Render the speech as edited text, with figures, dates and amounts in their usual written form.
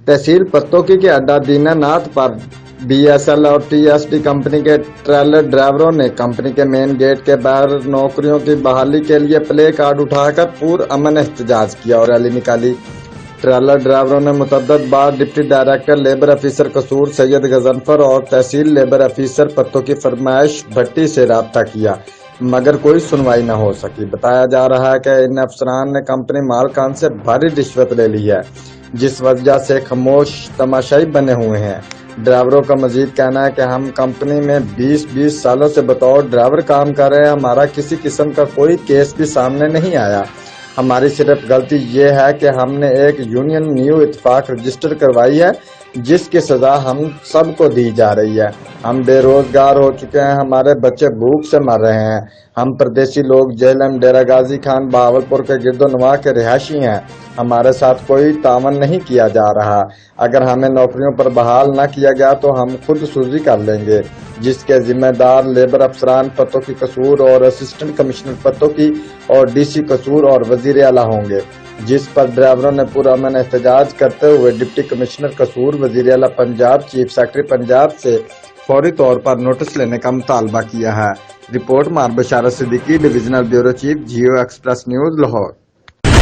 तहसील पत्तोकी के अड्डा दीनानाथ पर BSL और TSD कंपनी के ट्रेलर ड्राइवरों ने कंपनी के मेन गेट के बाहर नौकरियों की बहाली के लिए प्ले कार्ड उठाकर पुरअमन एहतजाज किया और रैली निकाली। ट्रेलर ड्राइवरों ने मुतअद्दिद बार डिप्टी डायरेक्टर लेबर ऑफिसर कसूर सैयद गजनफर और तहसील लेबर ऑफिसर पत्तोकी फरमाइश भट्टी से राब्ता किया, मगर कोई सुनवाई न हो सकी। बताया जा रहा है कि इन अफसरान ने कंपनी मालकान से भारी रिश्वत ले ली है, जिस वजह से खामोश तमाशाई बने हुए हैं। ड्राइवरों का मजीद कहना है कि हम कंपनी में 20 सालों से बतौर ड्राइवर काम कर रहे हैं, हमारा किसी किस्म का कोई केस भी सामने नहीं आया। हमारी सिर्फ गलती ये है कि हमने एक यूनियन न्यू इत्तेफाक रजिस्टर करवाई है, जिसकी सजा हम सबको दी जा रही है। हम बेरोजगार हो चुके हैं, हमारे बच्चे भूख से मर रहे हैं। हम परदेसी लोग जेहलम, डेरा गाजी खान, बहावलपुर के गिरदोनवा के रिहायशी हैं। हमारे साथ कोई तावन नहीं किया जा रहा। अगर हमें नौकरियों पर बहाल न किया गया तो हम खुद सूजी कर लेंगे, जिसके जिम्मेदार लेबर अफसरान पत्तोकी कसूर और असिस्टेंट कमिश्नर पत्तोकी और DC कसूर और वजीर आला होंगे। जिस पर ड्राइवरों ने पुरअमन एहतजाज करते हुए डिप्टी कमिश्नर कसूर, वजीर आला पंजाब, चीफ सेक्रेटरी पंजाब से फौरी तौर पर नोटिस लेने का मुतालबा किया है। रिपोर्ट मार बशारत सिद्दीकी, डिविजनल ब्यूरो चीफ, जियो एक्सप्रेस न्यूज, लाहौर।